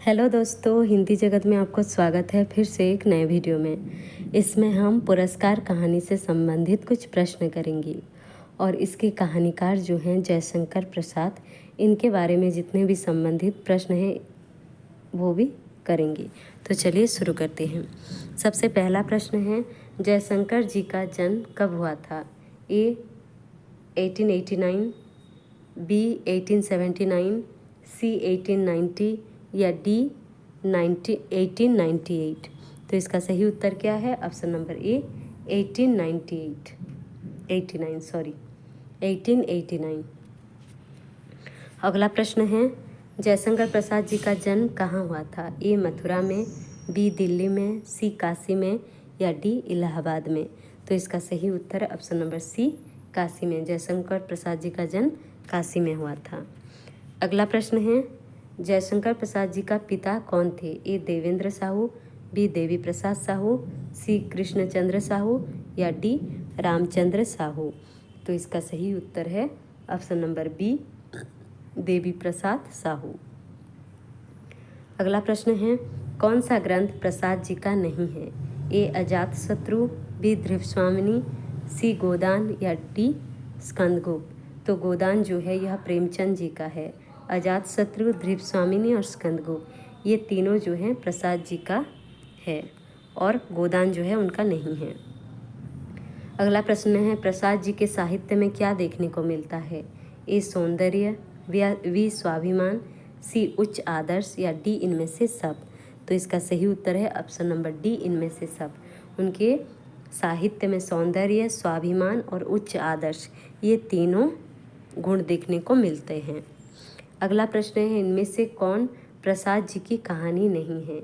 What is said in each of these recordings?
Hello दोस्तों, हिंदी जगत में आपको स्वागत है फिर से एक नए वीडियो में। इसमें हम पुरस्कार कहानी से संबंधित कुछ प्रश्न करेंगे और इसके कहानीकार जो हैं जयशंकर प्रसाद, इनके बारे में जितने भी संबंधित प्रश्न हैं वो भी करेंगे। तो चलिए शुरू करते हैं। सबसे पहला प्रश्न है, जयशंकर जी का जन्म कब हुआ था? ए 1889, बी 1879, सी 1890 या डी 1898। तो इसका सही उत्तर क्या है? Option number A 1889। अगला प्रश्न है, जयशंकर प्रसाद जी का जन्म कहाँ हुआ था? ए मथुरा में, बी दिल्ली में, सी काशी में या डी इलाहाबाद में। तो इसका सही उत्तर है ऑप्शन नंबर सी काशी में। जयशंकर प्रसाद जी का जन्म काशी में हुआ था। अगला प्रश्न है, जयशंकर प्रसाद जी का पिता कौन थे? ए देवेंद्र साहू, बी देवी प्रसाद साहू, सी कृष्णचंद्र साहू या डी रामचंद्र साहू। तो इसका सही उत्तर है option number B Devi Prasad Sahu. अगला प्रश्न है, कौन सा ग्रंथ प्रसाद जी का नहीं है? ए अजातशत्रु, बी धृवस्वामिनी, सी गोदान या डी स्कंदगुप्त। तो गोदान जो है यह प्रेमचंद जी का है। अजातशत्रु, धृवस्वामिनी और स्कंदगुप्त ये तीनों जो हैं प्रसाद जी का है और गोदान जो है उनका नहीं है। अगला प्रश्न है, प्रसाद जी के साहित्य में क्या देखने को मिलता है? ए सौंदर्य, बी स्वाभिमान, सी उच्च आदर्श या डी इनमें से सब। तो इसका सही उत्तर है ऑप्शन नंबर डी इनमें से सब। उनके साहित्य में सौंदर्य, स्वाभिमान और उच्च आदर्श ये तीनों गुण देखने को मिलते हैं। अगला प्रश्न है, इनमें से कौन प्रसाद जी की कहानी नहीं है?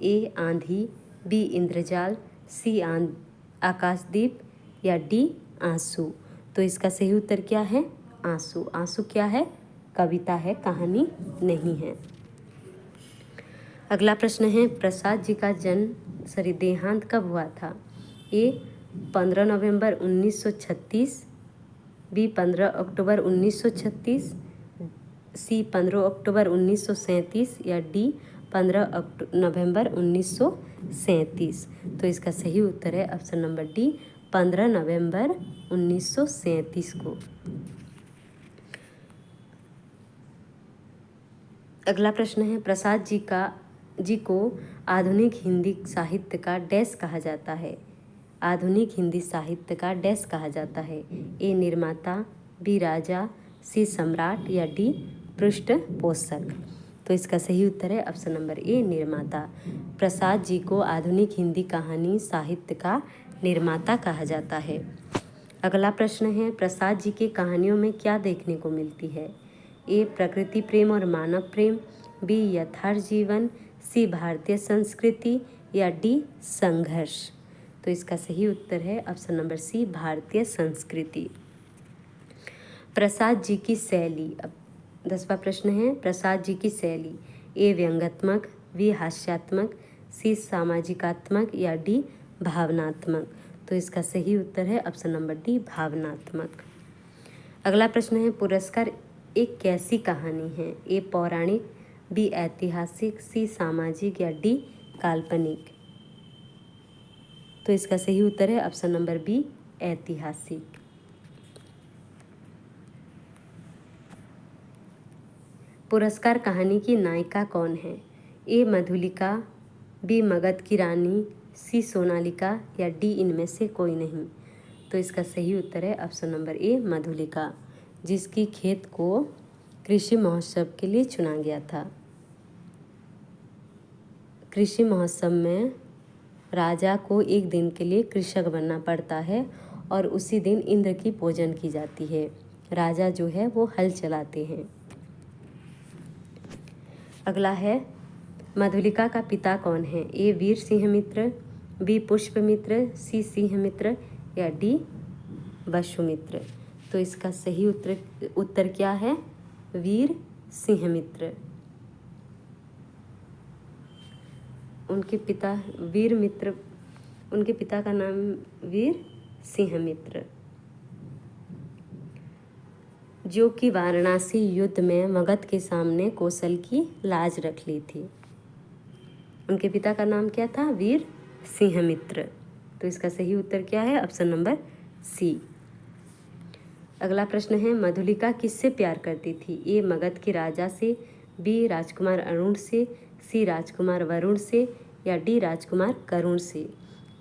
ए आंधी, बी इंद्रजाल, सी आकाशदीप या डी आंसू। तो इसका सही उत्तर क्या है? आंसू। आंसू क्या है? कविता है, कहानी नहीं है। अगला प्रश्न है, प्रसाद जी का देहांत कब हुआ था? ए 15 नवंबर 1936, बी 15 अक्टूबर 1936, सी 15 अक्टूबर 1937 या डी 15 नवंबर 1937। तो इसका सही उत्तर है ऑप्शन नंबर डी 15 नवंबर 1937 को। अगला प्रश्न है, प्रसाद जी को आधुनिक हिंदी साहित्य का डैश कहा जाता है? आधुनिक हिंदी साहित्य का डैश कहा जाता है? ए निर्माता, बी राजा, सी सम्राट या डी पृष्ठपोषक। तो इसका सही उत्तर है ऑप्शन नंबर ए निर्माता। प्रसाद जी को आधुनिक हिंदी कहानी साहित्य का निर्माता कहा जाता है। अगला प्रश्न है, प्रसाद जी की कहानियों में क्या देखने को मिलती है? ए प्रकृति प्रेम और मानव प्रेम, बी यथार्थ जीवन, सी भारतीय संस्कृति या डी संघर्ष। तो इसका सही उत्तर है ऑप्शन नंबर सी भारतीय संस्कृति। प्रसाद जी की शैली, अब 10वां प्रश्न है, प्रसाद जी की शैली ए व्यंग्यात्मक, बी हास्यात्मक, सी सामाजिकात्मक या डी भावनात्मक। तो इसका सही उत्तर है ऑप्शन नंबर डी भावनात्मक। अगला प्रश्न है, पुरस्कार एक कैसी कहानी है? ए पौराणिक, बी ऐतिहासिक, सी सामाजिक या डी काल्पनिक। तो इसका सही उत्तर है ऑप्शन नंबर बी ऐतिहासिक। पुरस्कार कहानी की नायिका कौन है? ए मधुलिका, बी मगध की रानी, सी सोनालिका या डी इनमें से कोई नहीं। तो इसका सही उत्तर है ऑप्शन नंबर ए मधुलिका, जिसकी खेत को कृषि महोत्सव के लिए चुना गया था। कृषि महोत्सव में राजा को एक दिन के लिए कृषक बनना पड़ता है और उसी दिन इंद्र की पूजन की जाती है। राजा जो है वो हल चलाते हैं। अगला है, मधुलिका का पिता कौन है? ए वीर सिंहमित्र, बी पुष्पमित्र, सी सिंहमित्र या डी वसुमित्र। तो इसका सही उत्तर क्या है? वीर सिंहमित्र। उनके पिता वीरमित्र, उनके पिता का नाम वीर सिंहमित्र, जो कि वाराणसी युद्ध में मगध के सामने कौशल की लाज रख ली थी। उनके पिता का नाम क्या था? वीर सिंहमित्र। तो इसका सही उत्तर क्या है? Option number C. अगला प्रश्न है, मधुलिका किससे प्यार करती थी? ए मगध के राजा से, बी राजकुमार अरुण से, सी राजकुमार वरुण से, या डी राजकुमार करुण से।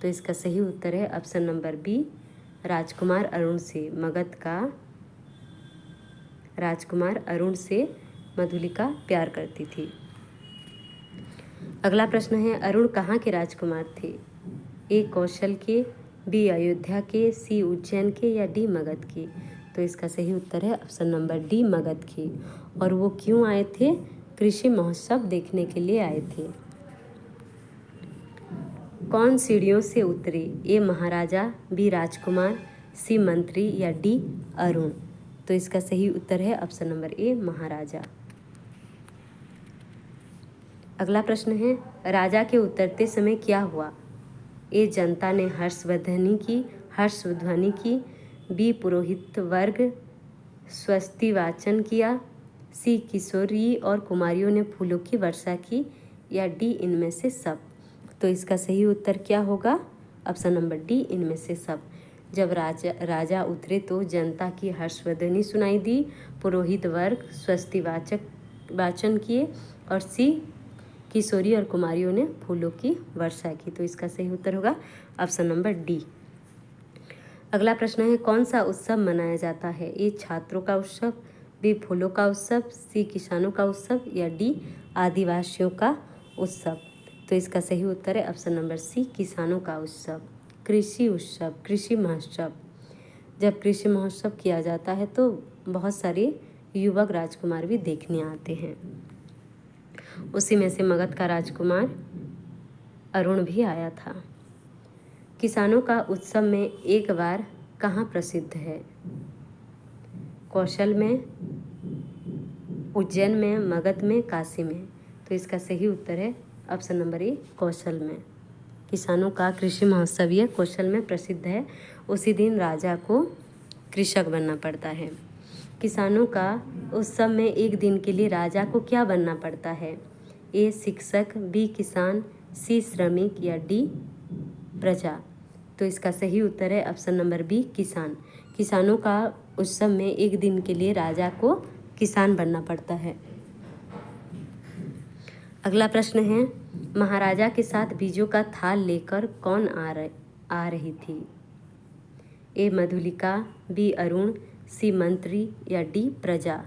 तो इसका सही उत्तर है ऑप्शन नंबर बी, राजकुमार अरुण से। मगध का राजकुमार अरुण से मधुलिका प्यार करती थी। अगला प्रश्न है, अरुण कहाँ के राजकुमार थे? ए कौशल के, बी अयोध्या के, सी उज्जैन के, या डी मगध के। तो इसका सही उत्तर है ऑप्शन नंबर डी, मगध के। और वो क्यों आए थे? कृषि महोत्सव देखने के लिए आए थे। कौन सीढ़ियों से उतरे? ए महाराजा, बी राजकुमार, सी मंत्री, या डी अरुण। तो इसका सही उत्तर है ऑप्शन नंबर ए, महाराजा। अगला प्रश्न है, राजा के उतरते समय क्या हुआ? ए जनता ने हर्षध्वनि की, बी पुरोहित वर्ग स्वस्ति वाचन किया, सी किशोरी और कुमारियों ने फूलों की वर्षा की, या डी इनमें से सब। तो इसका सही उत्तर क्या होगा? ऑप्शन नंबर डी, इनमें से सब। जब राजा उतरे तो जनता की हर्षध्वनि सुनाई दी, पुरोहित वर्ग स्वस्ति वाचन किए, और सी किशोरी और कुमारियों ने फूलों की वर्षा की। तो इसका सही उत्तर होगा ऑप्शन नंबर डी। अगला प्रश्न है, कौन सा उत्सव मनाया जाता है? ए छात्रों का उत्सव, बी फूलों का उत्सव, सी किसानों का उत्सव, या डी आदिवासियों का उत्सव। तो इसका सही उत्तर है ऑप्शन नंबर सी, किसानों का उत्सव। कृषि उत्सव, कृषि महोत्सव। जब कृषि महोत्सव किया जाता है तो बहुत सारे युवक राजकुमार भी देखने आते हैं। उसी में से मगध का राजकुमार अरुण भी आया था। किसानों का उत्सव में एक बार कहाँ प्रसिद्ध है? कौशल में, उज्जैन में, मगध में, काशी में। तो इसका सही उत्तर है ऑप्शन नंबर ए, कौशल में। किसानों का कृषि महोत्सव ये कौशल में प्रसिद्ध है। उसी दिन राजा को कृषक बनना पड़ता है। किसानों का उत्सव में एक दिन के लिए राजा को क्या बनना पड़ता है? ए शिक्षक, बी किसान, सी श्रमिक, या डी प्रजा। तो इसका सही उत्तर है ऑप्शन नंबर बी, किसान। किसानों का उत्सव में एक दिन के लिए राजा को किसान बनना पड़ता है। अगला प्रश्न है, महाराजा के साथ बीजों का थाल लेकर कौन आ रही थी? ए मधुलिका, बी अरुण, सी मंत्री, या डी प्रजा।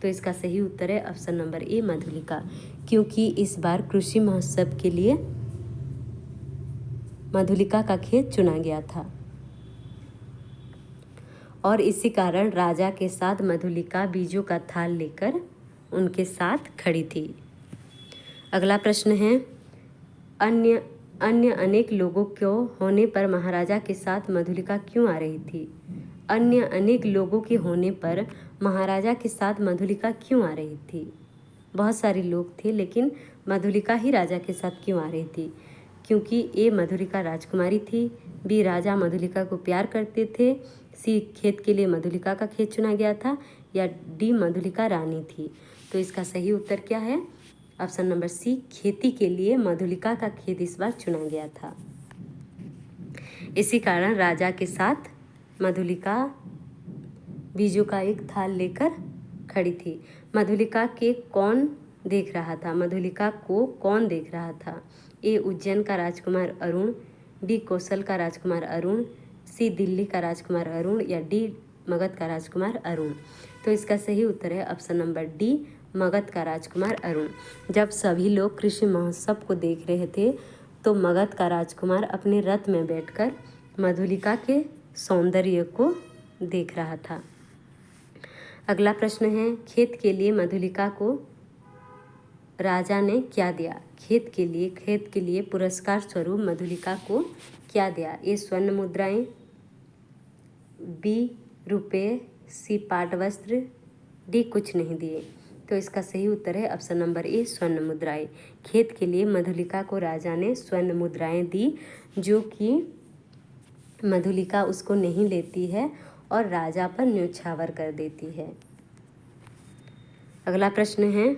तो इसका सही उत्तर है ऑप्शन नंबर ए, मधुलिका, क्योंकि इस बार कृषि महोत्सव के लिए मधुलिका का खेत चुना गया था और इसी कारण राजा के साथ मधुलिका बीजों का थाल लेकर उनके साथ खड़ी थी। अगला प्रश्न है, अन्य अनेक लोगों को होने पर महाराजा के साथ मधुलिका क्यों आ रही थी? अन्य अनेक लोगों के होने पर महाराजा के साथ मधुलिका क्यों आ रही थी? बहुत सारे लोग थे लेकिन मधुलिका ही राजा के साथ क्यों आ रही थी? क्योंकि ए मधुलिका राजकुमारी थी, बी राजा मधुलिका को प्यार करते थे, सी खेत के लिए मधुलिका का खेत चुना गया था, या डी मधुलिका रानी थी। तो इसका सही उत्तर क्या है? ऑप्शन नंबर सी, खेती के लिए मधुलिका का खेत इस बार चुना गया था। इसी कारण राजा के साथ मधुलिका बीजों का एक थाल लेकर खड़ी थी। मधुलिका के कौन देख रहा था? मधुलिका को कौन देख रहा था? ए उज्जैन का राजकुमार अरुण, बी कौशल का राजकुमार अरुण, सी दिल्ली का राजकुमार अरुण, या डी मगध का राजकुमार अरुण। तो इसका सही उत्तर है ऑप्शन नंबर डी, मगध का राजकुमार अरुण। जब सभी लोग कृषि महोत्सव को देख रहे थे तो मगध का राजकुमार अपने रथ में बैठकर मधुलिका के सौंदर्य को देख रहा था। अगला प्रश्न है, खेत के लिए मधुलिका को राजा ने क्या दिया? खेत के लिए पुरस्कार स्वरूप मधुलिका को क्या दिया? ए स्वर्ण मुद्राएं, बी रुपये, सी पाट वस्त्र, डी कुछ नहीं दिए। तो इसका सही उत्तर है ऑप्शन नंबर ए, स्वर्ण मुद्राएं। खेत के लिए मधुलिका को राजा ने स्वर्ण मुद्राएं दी, जो कि मधुलिका उसको नहीं लेती है और राजा पर न्योछावर कर देती है। अगला प्रश्न है,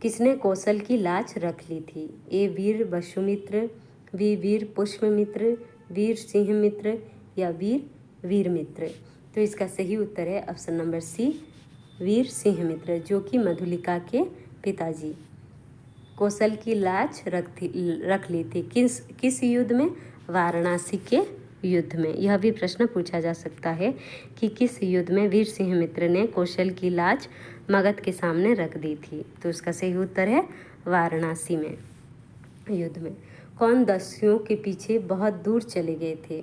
किसने कौशल की लाज रख ली थी? ए वीर वसुमित्र, बी वीर पुष्यमित्र, वीर सिंहमित्र या वीरमित्र। तो इसका सही उत्तर है ऑप्शन नंबर सी, वीर सिंहमित्र, जो कि मधुलिका के पिताजी। कौशल की लाज रख ली थी किस युद्ध में? वाराणसी के युद्ध में। यह भी प्रश्न पूछा जा सकता है कि किस युद्ध में वीर सिंहमित्र ने कौशल की लाज मगध के सामने रख दी थी? तो इसका सही उत्तर है वाराणसी में युद्ध में। कौन दस्युओं के पीछे बहुत दूर चले गए थे?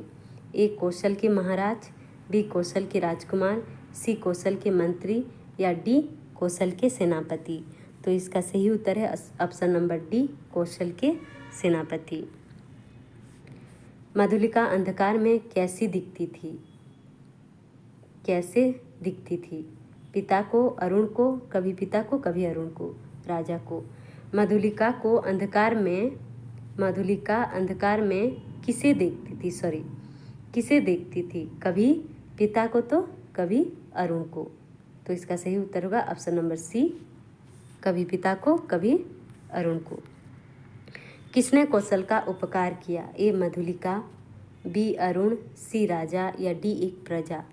ए कौशल के महाराज, बी कौशल के राजकुमार, सी कौशल के मंत्री या डी कौशल के सेनापति। तो इसका सही उत्तर है ऑप्शन नंबर डी, कौशल के सेनापति। मधुलिका अंधकार में कैसी दिखती थी? कैसे दिखती थी? पिता को, अरुण को, कभी पिता को कभी अरुण को, राजा को। मधुलिका अंधकार में किसे देखती थी? कभी पिता को तो कभी अरुण को। तो इसका सही उत्तर होगा ऑप्शन नंबर सी, कभी पिता को कभी अरुण को। किसने कौशल का उपकार किया? ए मधुलिका, बी अरुण, सी राजा या डी एक प्रजा।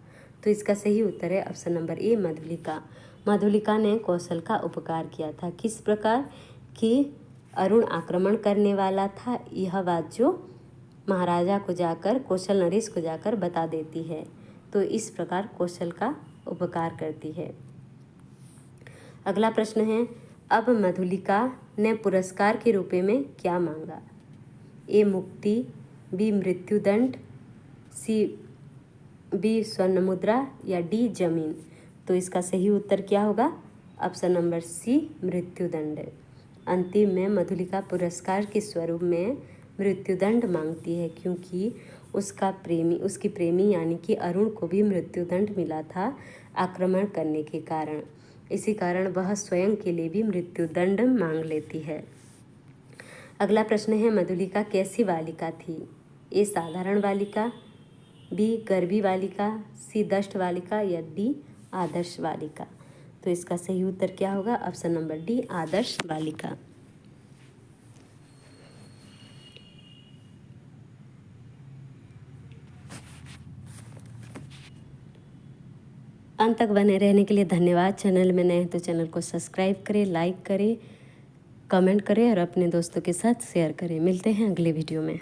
तो इसका सही उत्तर है option number A, Madhulika. Madhulika ने कौशल का उपकार किया था। किस प्रकार कि अरुण आक्रमण करने वाला था, यह बात जो महाराजा को जाकर, कौशल नरेश को जाकर बता देती है। तो इस प्रकार कौशल का उपकार करती है। अगला प्रश्न है, अब मधुलिका ने पुरस्कार के रूप में क्या मांगा? ए मुक्ति, बी मृत्युदंड, सी बी स्वर्ण मुद्रा या डी जमीन। तो इसका सही उत्तर क्या होगा? ऑप्शन नंबर सी, मृत्युदंड। अंतिम में मधुलिका पुरस्कार के स्वरूप में मृत्युदंड मांगती है, क्योंकि उसकी प्रेमी यानी कि अरुण को भी मृत्युदंड मिला था आक्रमण करने के कारण। इसी कारण वह स्वयं के लिए भी मृत्युदंड मांग लेती है। अगला प्रश्न है, मधुलिका कैसी बालिका थी? ए साधारण बालिका, बी गर्भी बालिका, सी दष्ट बालिका या डी आदर्श बालिका। तो इसका सही उत्तर क्या होगा? ऑप्शन नंबर डी, आदर्श बालिका। अंत तक बने रहने के लिए धन्यवाद। चैनल में नए हैं तो चैनल को सब्सक्राइब करें, लाइक करें, कमेंट करें और अपने दोस्तों के साथ शेयर करें। मिलते हैं अगले वीडियो में।